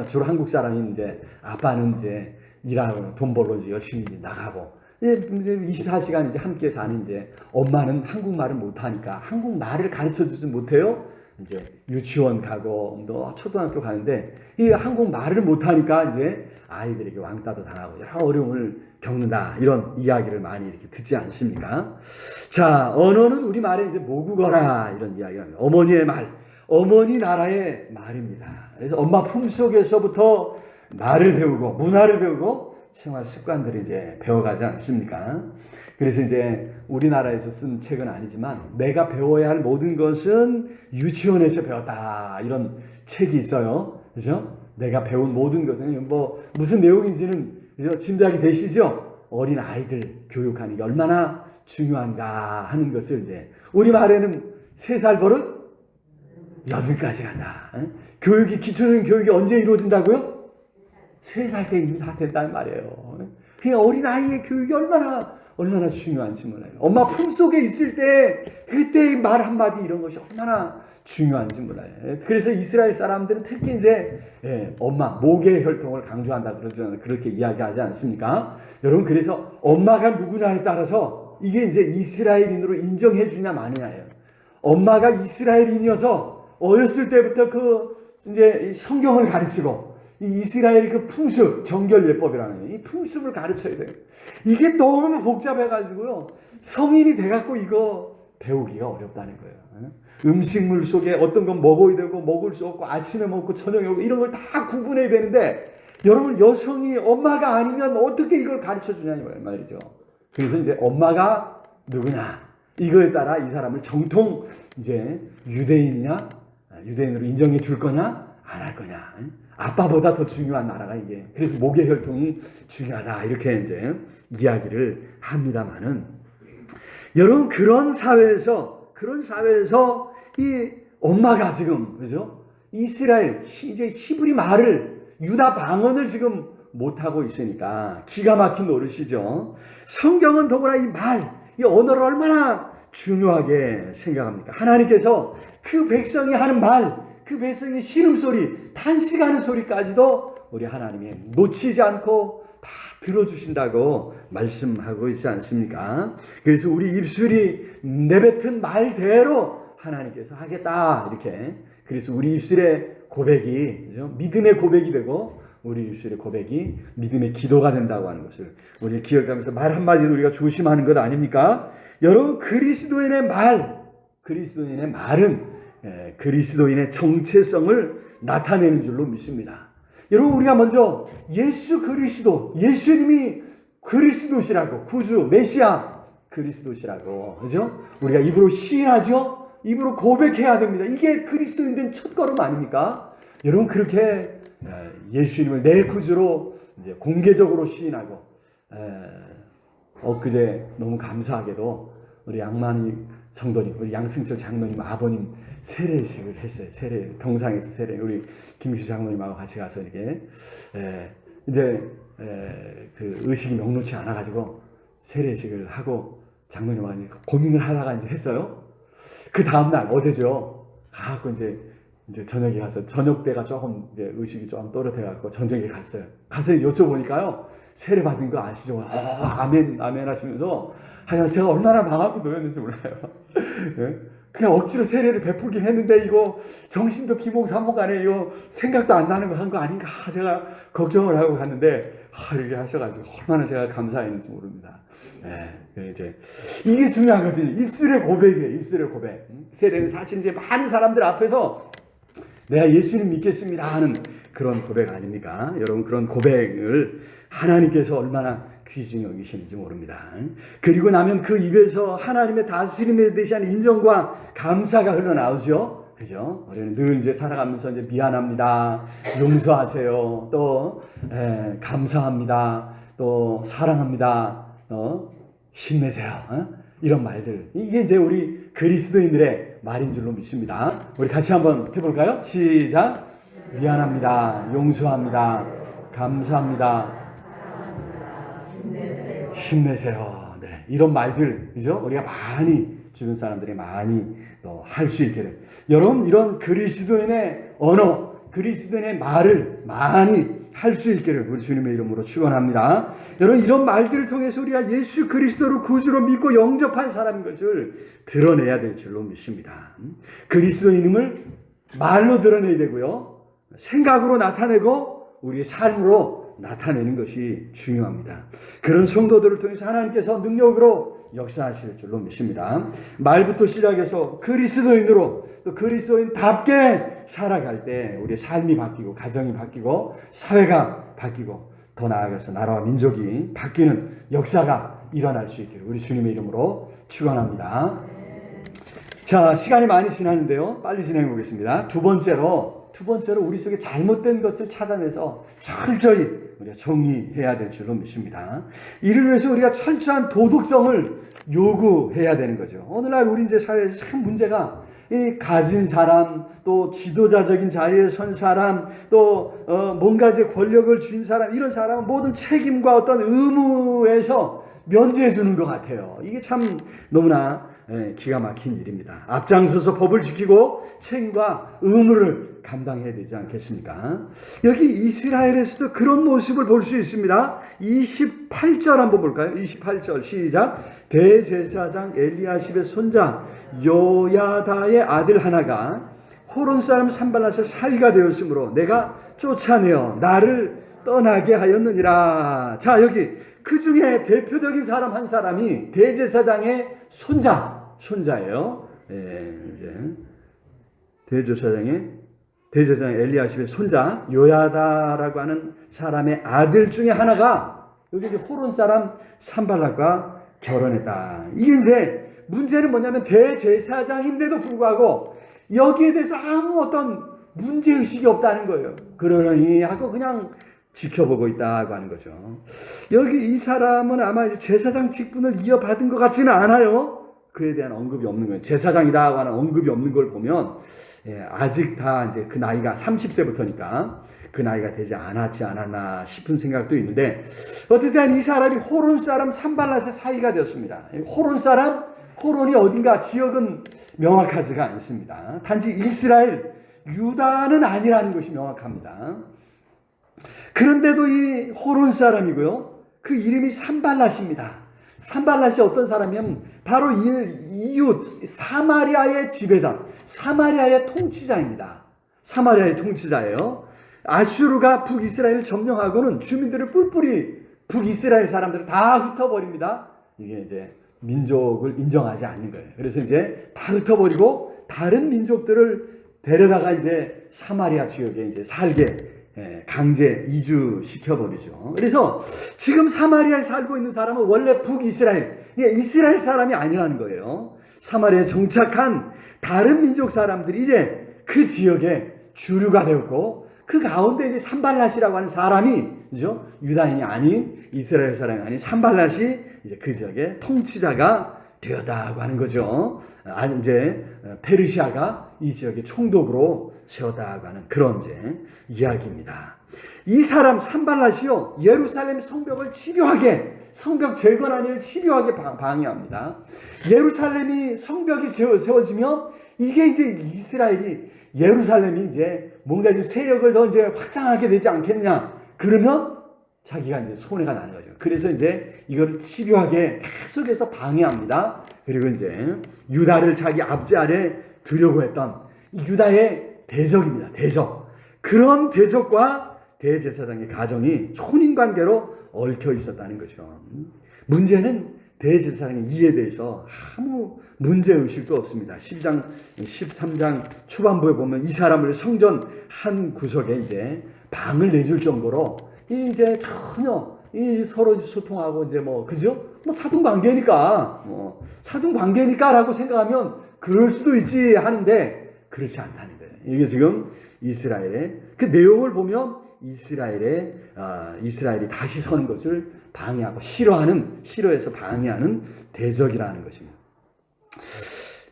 주로 한국 사람인 이제 아빠는 이제 일하고 돈 벌러 이제 열심히 나가고, 이제 24시간 이제 함께 사는 이제 엄마는 한국말을 못하니까 한국말을 가르쳐 주지 못해요. 이제 유치원 가고 또 초등학교 가는데 이 한국말을 못하니까 이제 아이들에게 왕따도 당하고 여러 어려움을 겪는다, 이런 이야기를 많이 이렇게 듣지 않습니까? 자, 언어는 우리 말의 이제 모국어라, 이런 이야기를 합니다. 어머니의 말, 어머니 나라의 말입니다. 그래서 엄마 품속에서부터 말을 배우고 문화를 배우고 생활 습관들을 이제 배워가지 않습니까? 그래서 이제 우리나라에서 쓴 책은 아니지만 내가 배워야 할 모든 것은 유치원에서 배웠다, 이런 책이 있어요. 그죠? 내가 배운 모든 것은 무슨 내용인지는, 그죠? 짐작이 되시죠? 어린 아이들 교육하는 게 얼마나 중요한가 하는 것을 이제 우리말에는 3살 버릇 8까지 간다. 교육이, 기초적인 교육이 언제 이루어진다고요? 3살 때 이미 다 된다는 말이에요. 그냥 어린아이의 교육이 얼마나 중요한지 몰라요. 엄마 품속에 있을 때 그때의 말 한마디 이런 것이 얼마나 중요한지 몰라요. 그래서 이스라엘 사람들은 특히 이제 엄마, 목의 혈통을 강조한다 그렇게 이야기하지 않습니까? 여러분, 그래서 엄마가 누구냐에 따라서 이게 이제 이스라엘인으로 인정해 주냐 마느냐예요. 엄마가 이스라엘인이어서 어렸을 때부터 이제 성경을 가르치고 이 이스라엘의 그 풍습, 정결예법이라는 이 풍습을 가르쳐야 돼요. 이게 너무 복잡해가지고요, 성인이 돼갖고 이거 배우기가 어렵다는 거예요. 음식물 속에 어떤 건 먹어야 되고 먹을 수 없고 아침에 먹고 저녁에 먹고 이런 걸 다 구분해야 되는데, 여러분, 여성이 엄마가 아니면 어떻게 이걸 가르쳐주냐 이 말이죠. 그래서 이제 엄마가 누구냐, 이거에 따라 이 사람을 정통 이제 유대인이냐, 유대인으로 인정해 줄 거냐, 안 할 거냐. 아빠보다 더 중요한 나라가 이게. 그래서 목의 혈통이 중요하다, 이렇게 이제 이야기를 합니다만은, 여러분, 그런 사회에서 이 엄마가 지금, 그죠? 이스라엘, 이제 히브리 말을, 유다 방언을 지금 못하고 있으니까 기가 막힌 노릇이죠. 성경은 더구나 이 말, 이 언어를 얼마나 중요하게 생각합니까? 하나님께서 그 백성이 하는 말, 그 백성의 신음소리, 탄식하는 소리까지도 우리 하나님이 놓치지 않고 다 들어주신다고 말씀하고 있지 않습니까? 그래서 우리 입술이 내뱉은 말대로 하나님께서 하겠다, 이렇게. 그래서 우리 입술의 고백이, 그죠? 믿음의 고백이 되고 우리 입술의 고백이 믿음의 기도가 된다고 하는 것을 우리 기억하면서 말 한마디도 우리가 조심하는 것 아닙니까? 여러분, 그리스도인의 말은 그리스도인의 정체성을 나타내는 줄로 믿습니다. 여러분, 우리가 먼저 예수 그리스도, 예수님이 그리스도시라고, 구주, 메시아 그리스도시라고, 그죠? 우리가 입으로 시인하죠? 입으로 고백해야 됩니다. 이게 그리스도인 된 첫걸음 아닙니까? 여러분, 그렇게 예수님을 내 구주로 이제 공개적으로 시인하고, 엊그제 너무 감사하게도 우리 양만희 성도님, 우리 양승철 장로님 아버님 세례식을 했어요. 병상에서 세례, 우리 김규 장로님하고 같이 가서 이렇게 이제 그 의식이 녹록치 않아가지고 세례식을 하고 장로님하고 고민을 하다가 이제 했어요. 그 다음 날 어제죠. 가갖고 이제 저녁에 가서, 저녁 때가 조금 이제 의식이 좀 또렷해갖고 저녁에 갔어요. 가서 여쭤보니까요, 세례 받은 거 아시죠? 아멘, 아멘 하시면서, 제가 얼마나 마음이 놓였는지 몰라요. 그냥 억지로 세례를 베풀긴 했는데, 이거 정신도 비몽사몽간에 이거 생각도 안 나는 거 한 거 아닌가, 제가 걱정을 하고 갔는데, 이렇게 하셔가지고 얼마나 제가 감사했는지 모릅니다. 이제 이게 중요하거든요. 입술의 고백이에요. 입술의 고백. 세례는 사실 이제 많은 사람들 앞에서 내가 예수님 믿겠습니다 하는 그런 고백 아닙니까? 여러분, 그런 고백을 하나님께서 얼마나 귀중히 여기시는지 모릅니다. 그리고 나면 그 입에서 하나님의 다스림에 대한 인정과 감사가 흘러나오죠. 그죠? 우리는 늘 이제 살아가면서 이제 미안합니다, 용서하세요, 또 감사합니다, 또 사랑합니다, 힘내세요, 이런 말들, 이게 이제 우리 그리스도인들의 말인 줄로 믿습니다. 우리 같이 한번 해볼까요? 시작. 미안합니다, 용서합니다, 감사합니다, 힘내세요. 네, 이런 말들, 그죠? 우리가 많이, 주변 사람들이 많이 할 수 있게 돼. 여러분, 이런 그리스도인의 언어, 그리스도인의 말을 많이 할 수 있기를 우리 주님의 이름으로 축원합니다. 여러분, 이런 말들을 통해서 우리가 예수 그리스도를 구주로 믿고 영접한 사람인 것을 드러내야 될 줄로 믿습니다. 그리스도인임을 말로 드러내야 되고요, 생각으로 나타내고 우리의 삶으로 나타내는 것이 중요합니다. 그런 성도들을 통해서 하나님께서 능력으로 역사하실 줄로 믿습니다. 말부터 시작해서 그리스도인으로, 또 그리스도인답게 살아갈 때 우리의 삶이 바뀌고, 가정이 바뀌고, 사회가 바뀌고, 더 나아가서 나라와 민족이 바뀌는 역사가 일어날 수 있기를 우리 주님의 이름으로 축원합니다. 자, 시간이 많이 지났는데요, 빨리 진행해 보겠습니다. 두 번째로 우리 속에 잘못된 것을 찾아내서 철저히 우리가 정리해야 될 줄로 믿습니다. 이를 위해서 우리가 철저한 도덕성을 요구해야 되는 거죠. 오늘날 우리 이제 사회에서 참 문제가, 이 가진 사람, 또 지도자적인 자리에 선 사람, 또 뭔가 이제 권력을 쥔 사람, 이런 사람은 모든 책임과 어떤 의무에서 면제해 주는 것 같아요. 이게 참 너무나 기가 막힌 일입니다. 앞장서서 법을 지키고 책임과 의무를 감당해야 되지 않겠습니까? 여기 이스라엘에서도 그런 모습을 볼 수 있습니다. 28절 한번 볼까요? 28절 시작. 대제사장 엘리야십의 손자 요야다의 아들 하나가 호론 사람 산발랏의 사위가 되었으므로 내가 쫓아내어 나를 떠나게 하였느니라. 자, 여기 그 중에 대표적인 사람 한 사람이 대제사장의 손자예요. 이제 대제사장 엘리야십의 손자 요야다라고 하는 사람의 아들 중에 하나가 여기 이제 호론 사람 산발랏과 결혼했다. 이게 이제 문제는 뭐냐면 대제사장인데도 불구하고 여기에 대해서 아무 어떤 문제의식이 없다는 거예요. 그러니 하고 그냥 지켜보고 있다고 하는 거죠. 여기 이 사람은 아마 제사장 직분을 이어받은 것 같지는 않아요. 그에 대한 언급이 없는 거예요. 제사장이라고 하는 언급이 없는 걸 보면 아직 다 이제 그 나이가 30세부터니까 그 나이가 되지 않았지 않았나 싶은 생각도 있는데, 어쨌든 이 사람이 호론 사람 산발랏의 사이가 되었습니다. 호론이 어딘가 지역은 명확하지가 않습니다. 단지 이스라엘, 유다는 아니라는 것이 명확합니다. 그런데도 이 호론 사람이고요, 그 이름이 산발랏입니다. 산발랏이 어떤 사람이냐면 바로 이웃 사마리아의 지배자, 사마리아의 통치자입니다. 사마리아의 통치자예요. 아수르가 북이스라엘을 점령하고는 주민들을 뿔뿔이, 북이스라엘 사람들을 다 흩어버립니다. 이게 이제 민족을 인정하지 않는 거예요. 그래서 이제 다 흩어버리고 다른 민족들을 데려다가 이제 사마리아 지역에 이제 살게 강제 이주시켜버리죠. 그래서 지금 사마리아에 살고 있는 사람은 원래 북이스라엘, 이스라엘 사람이 아니라는 거예요. 사마리아에 정착한 다른 민족 사람들이 이제 그 지역에 주류가 되었고, 그 가운데 이제 산발랏이라고 하는 사람이, 그죠? 유다인이 아닌, 이스라엘 사람이 아닌 산발랏이 이제 그 지역의 통치자가 되었다고 하는 거죠. 이제 페르시아가 이 지역의 총독으로 세웠다고 하는 그런 이제 이야기입니다. 이 사람 산발랏이요, 예루살렘 성벽을 집요하게, 성벽 재건한 일을 집요하게 방해합니다. 예루살렘이 성벽이 세워지면 이게 이제 예루살렘이 이제 뭔가 좀 세력을 더 이제 확장하게 되지 않겠느냐. 그러면 자기가 이제 손해가 나는 거죠. 그래서 이제 이걸 집요하게 계속해서 방해합니다. 그리고 이제 유다를 자기 앞지 아래 두려고 했던 유다의 대적입니다. 대적. 그런 대적과 대제사장의 가정이 혼인 관계로 얽혀 있었다는 거죠. 문제는 대제사장의 이에 대해서 아무 문제의식도 없습니다. 13장 초반부에 보면 이 사람을 성전 한 구석에 이제 방을 내줄 정도로 이제 전혀 서로 소통하고 이제 그죠? 사돈 관계니까라고 생각하면 그럴 수도 있지 하는데 그렇지 않다는 거예요. 이게 지금 이스라엘의 그 내용을 보면 이스라엘이 다시 서는 것을 방해하고 싫어해서 방해하는 대적이라는 것입니다.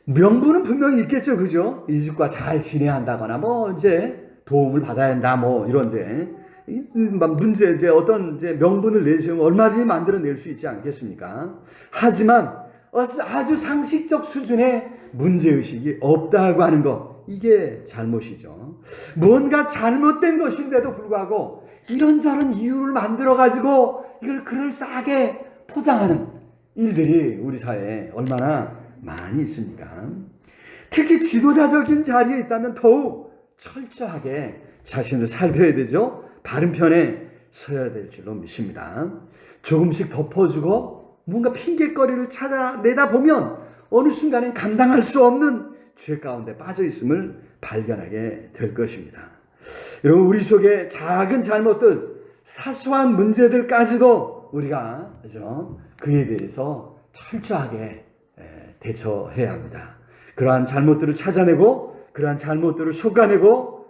명분은 분명히 있겠죠, 그죠? 이집과 잘 지내야 한다거나, 이제 도움을 받아야 한다, 이런 문제, 어떤 명분을 내시면 얼마든지 만들어낼 수 있지 않겠습니까? 하지만 아주 상식적 수준의 문제의식이 없다고 하는 것, 이게 잘못이죠. 뭔가 잘못된 것인데도 불구하고 이런저런 이유를 만들어가지고 이걸 그럴싸하게 포장하는 일들이 우리 사회에 얼마나 많이 있습니까? 특히 지도자적인 자리에 있다면 더욱 철저하게 자신을 살펴야 되죠. 바른 편에 서야 될 줄로 믿습니다. 조금씩 덮어주고 뭔가 핑계거리를 찾아내다 보면 어느 순간엔 감당할 수 없는 죄 가운데 빠져 있음을 발견하게 될 것입니다. 여러분, 우리 속에 작은 잘못들, 사소한 문제들까지도 우리가 그에 대해서 철저하게 대처해야 합니다. 그러한 잘못들을 찾아내고 그러한 잘못들을 솎아내고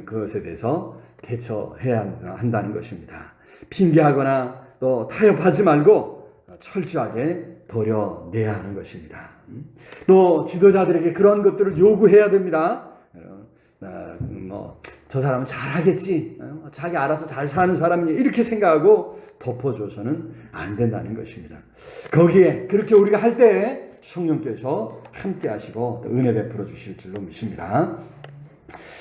그것에 대해서 대처해야 한다는 것입니다. 핑계하거나 또 타협하지 말고 철저하게 도려내야 하는 것입니다. 또 지도자들에게 그런 것들을 요구해야 됩니다. 저 사람은 잘하겠지, 자기 알아서 잘 사는 사람이 이렇게 생각하고 덮어줘서는 안 된다는 것입니다. 거기에 그렇게 우리가 할 때 성령께서 함께 하시고 또 은혜 베풀어 주실 줄로 믿습니다.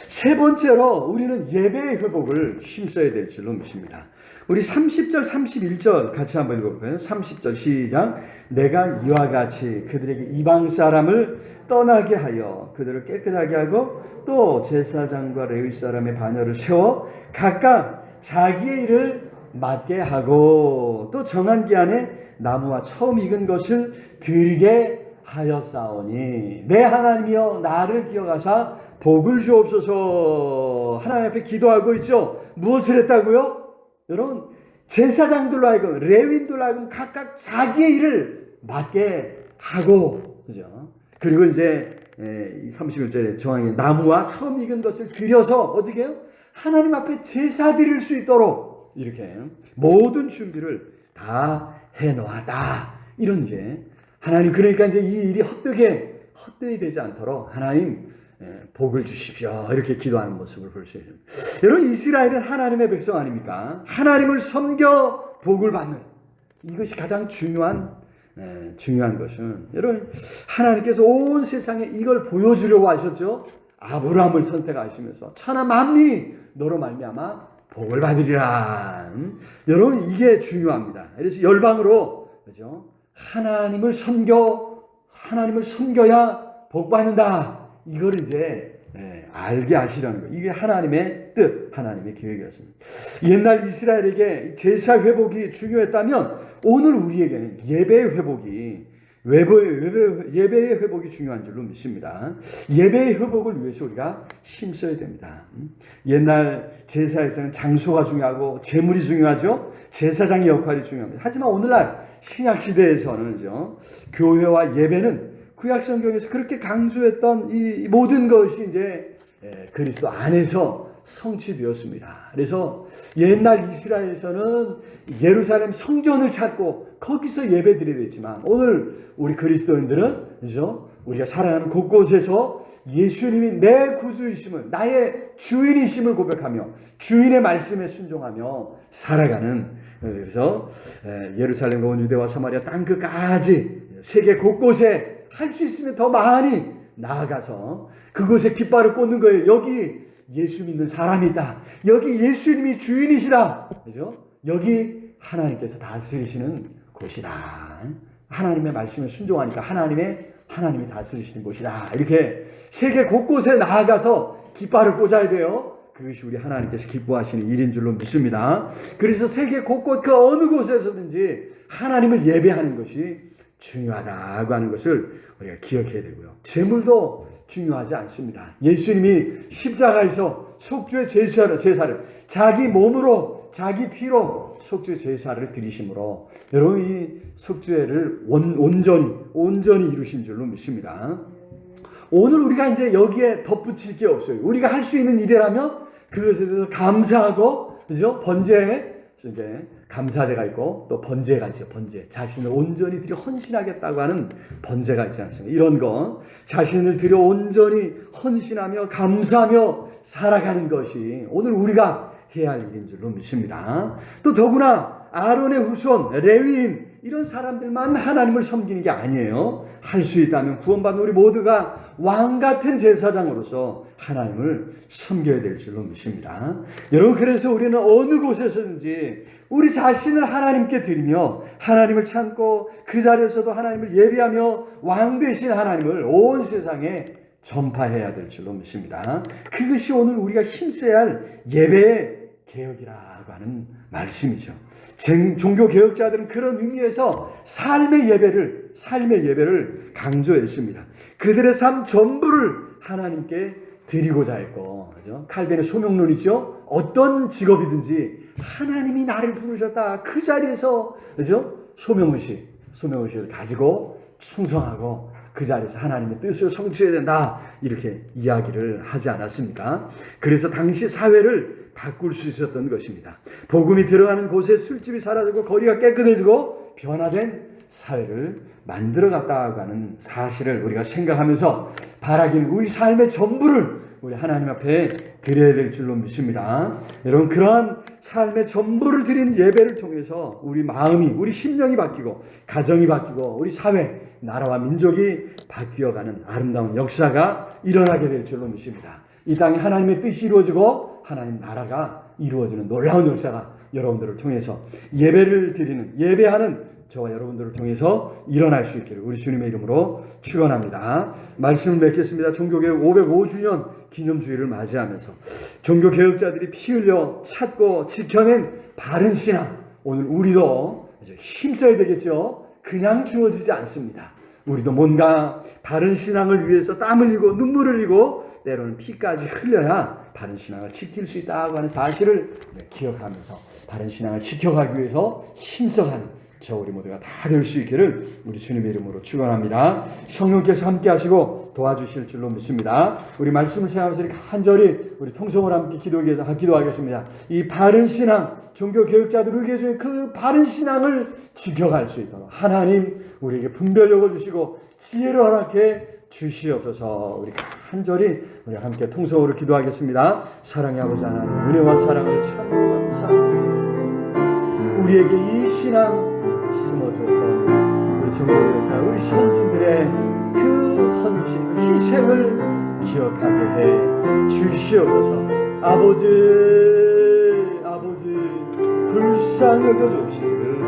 세 번째로 우리는 예배의 회복을 힘써야 될 줄로 믿습니다. 우리 30절 31절 같이 한번 읽어볼까요? 30절 시작. 내가 이와 같이 그들에게 이방 사람을 떠나게 하여 그들을 깨끗하게 하고 또 제사장과 레위 사람의 반열을 세워 각각 자기의 일을 맡게 하고 또 정한 기한에 나무와 처음 익은 것을 들게 하였사오니 내 하나님이여 나를 기억하사 복을 주옵소서. 하나님 앞에 기도하고 있죠. 무엇을 했다고요? 여러분, 제사장들로 하여금 레위인들로 하여금 각각 자기의 일을 맡게 하고, 그죠? 그리고 이제 31절에 정하게 나무와 처음 익은 것을 들여서 어떻게 해요? 하나님 앞에 제사 드릴 수 있도록 이렇게 모든 준비를 다 해놓았다. 이런 이제 하나님, 그러니까 이제 이 일이 헛되이 되지 않도록 하나님 복을 주십시오. 이렇게 기도하는 모습을 볼 수 있습니다. 여러분, 이스라엘은 하나님의 백성 아닙니까? 하나님을 섬겨 복을 받는, 이것이 가장 중요한 것은, 여러분, 하나님께서 온 세상에 이걸 보여주려고 하셨죠. 아브라함을 선택하시면서 천하 만민이 너로 말미암아 복을 받으리라. 여러분, 이게 중요합니다. 그래서 열방으로, 그죠? 하나님을 섬겨야 복 받는다. 이걸 이제 알게 하시려는 거예요. 이게 하나님의 뜻, 하나님의 계획이었습니다. 옛날 이스라엘에게 제사 회복이 중요했다면 오늘 우리에게는 예배의 회복이 중요한 줄로 믿습니다. 예배의 회복을 위해서 우리가 힘써야 됩니다. 옛날 제사에서는 장소가 중요하고 제물이 중요하죠. 제사장의 역할이 중요합니다. 하지만 오늘날 신약 시대에서는 교회와 예배는 구약 성경에서 그렇게 강조했던 이 모든 것이 이제 그리스도 안에서 성취되었습니다. 그래서 옛날 이스라엘에서는 예루살렘 성전을 찾고 거기서 예배드려야 됐지만, 오늘 우리 그리스도인들은, 그죠? 우리가 살아가는 곳곳에서 예수님이 내 구주이심을, 나의 주인이심을 고백하며 주인의 말씀에 순종하며 살아가는, 그래서 예루살렘과 온 유대와 사마리아 땅 끝까지 세계 곳곳에 할 수 있으면 더 많이 나아가서 그곳에 깃발을 꽂는 거예요. 여기 예수 믿는 사람이 있다. 여기 예수님이 주인이시다. 그죠? 여기 하나님께서 다스리시는 곳이다. 하나님의 말씀에 순종하니까 하나님이 다스리시는 곳이다. 이렇게 세계 곳곳에 나아가서 깃발을 꽂아야 돼요. 그것이 우리 하나님께서 기뻐하시는 일인 줄로 믿습니다. 그래서 세계 곳곳 그 어느 곳에서든지 하나님을 예배하는 것이 중요하다고 하는 것을 우리가 기억해야 되고요. 제물도 중요하지 않습니다. 예수님이 십자가에서 속죄의 제사를 자기 몸으로 자기 피로 속죄의 제사를 드리심으로 여러분 이 속죄를 온전히 이루신 줄로 믿습니다. 오늘 우리가 이제 여기에 덧붙일 게 없어요. 우리가 할 수 있는 일이라면 그것에 대해서 감사하고, 그죠? 번제에 이제 감사제가 있고 또 번제가 있죠. 번제. 자신을 온전히 들여 헌신하겠다고 하는 번제가 있지 않습니까? 이런 거 자신을 들여 온전히 헌신하며 감사하며 살아가는 것이 오늘 우리가 해야 할 일인 줄로 믿습니다. 또 더구나 아론의 후손, 레위인 이런 사람들만 하나님을 섬기는 게 아니에요. 할 수 있다면 구원받은 우리 모두가 왕 같은 제사장으로서 하나님을 섬겨야 될 줄로 믿습니다. 여러분, 그래서 우리는 어느 곳에서든지 우리 자신을 하나님께 드리며 하나님을 찾고 그 자리에서도 하나님을 예배하며 왕 되신 하나님을 온 세상에 전파해야 될 줄로 믿습니다. 그것이 오늘 우리가 힘써야 할 예배의 개혁이라고 하는 말씀이죠. 종교 개혁자들은 그런 의미에서 삶의 예배를 강조했습니다. 그들의 삶 전부를 하나님께 드리고자 했고, 그죠? 칼빈의 소명론이죠. 어떤 직업이든지 하나님이 나를 부르셨다. 그 자리에서, 그죠? 소명의식을 가지고 충성하고 그 자리에서 하나님의 뜻을 성취해야 된다. 이렇게 이야기를 하지 않았습니까? 그래서 당시 사회를 바꿀 수 있었던 것입니다. 복음이 들어가는 곳에 술집이 사라지고 거리가 깨끗해지고 변화된 사회를 만들어갔다고 하는 사실을 우리가 생각하면서 바라기는 우리 삶의 전부를 우리 하나님 앞에 드려야 될 줄로 믿습니다. 여러분, 그러한 삶의 전부를 드리는 예배를 통해서 우리 마음이, 우리 심령이 바뀌고 가정이 바뀌고 우리 사회, 나라와 민족이 바뀌어가는 아름다운 역사가 일어나게 될 줄로 믿습니다. 이 땅에 하나님의 뜻이 이루어지고 하나님 나라가 이루어지는 놀라운 역사가 여러분들을 통해서 예배하는 저와 여러분들을 통해서 일어날 수 있기를 우리 주님의 이름으로 축원합니다. 말씀을 맺겠습니다. 종교개혁 505주년 기념주의를 맞이하면서 종교개혁자들이 피 흘려 찾고 지켜낸 바른 신앙, 오늘 우리도 힘써야 되겠죠. 그냥 주어지지 않습니다. 우리도 뭔가 바른 신앙을 위해서 땀 흘리고 눈물을 흘리고 때로는 피까지 흘려야 바른 신앙을 지킬 수 있다고 하는 사실을 기억하면서 바른 신앙을 지켜가기 위해서 힘써가는 우리 모두가 다 될 수 있기를 우리 주님의 이름으로 축원합니다. 성령께서 함께 하시고 도와주실 줄로 믿습니다. 우리 말씀을 생각하면서 간절히 우리 통성을 함께 기도하겠습니다. 이 바른 신앙, 종교 개혁자들 의계 중에 그 바른 신앙을 지켜갈 수 있도록 하나님 우리에게 분별력을 주시고 지혜를 허락해 주시옵소서. 우리 간절히 우리 함께 통성으로 기도하겠습니다. 사랑의 아버지 하나님, 은혜와 사랑을 참 감사합니다. 우리에게 이 신앙 심어주었던 우리 성도들, 우리 선진들의 그 헌신, 그 희생을 기억하게 해 주시옵소서. 아버지 불쌍히 여겨주시기를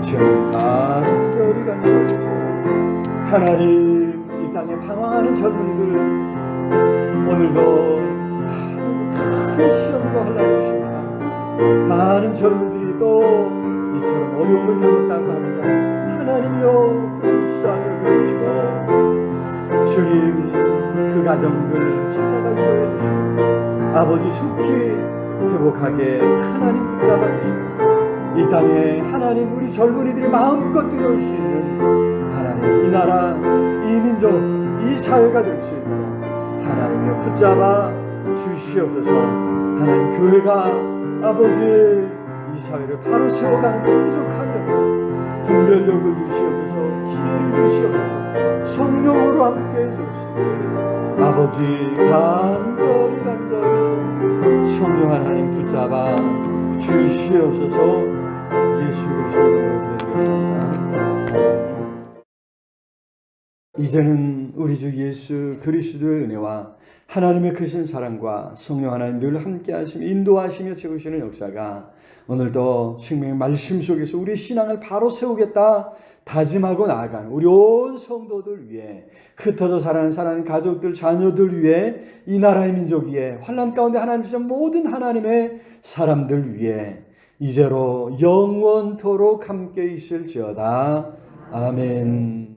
주님 간절히 간절히 하나님, 이 땅에 방황하는 젊은이들 오늘도 큰 시험과 혼란이 있습니다. 많은 젊은이들이 또 이처럼 어려움을 당했다고 합니다. 하나님이여 불쌍히 여겨주시고 주님 그 가정들 찾아가 위로해 주시고 아버지 속히 회복하게 하나님 붙잡아 주시고 이 땅에 하나님 우리 젊은이들이 마음껏 뛰어올 수 있는 하나님 이 나라 이 민족 이 사회가 될 수 있도록 하나님이여 붙잡아 주시옵소서. 하나님 교회가 아버지 이 사회를 바로 세워가는 데 부족하면 분별력을 주시옵소서. 지혜를 주시옵소서. 성령으로 함께 해주시기를 아버지 간절히 성령 하나님 붙잡아 주시옵소서. 예수 그리스도로 기도드립니다. 이제는 우리 주 예수 그리스도의 은혜와 하나님의 크신 사랑과 성령 하나님 늘 함께 하시며 인도하시며 채우시는 역사가 오늘도 생명의 말씀 속에서 우리의 신앙을 바로 세우겠다 다짐하고 나아가는 우리 온 성도들 위해 흩어져 사랑하는 가족들 자녀들 위해 이 나라의 민족 위해 환난 가운데 하나님 주신 모든 하나님의 사람들 위해 이제로 영원토록 함께 있을지어다. 아멘.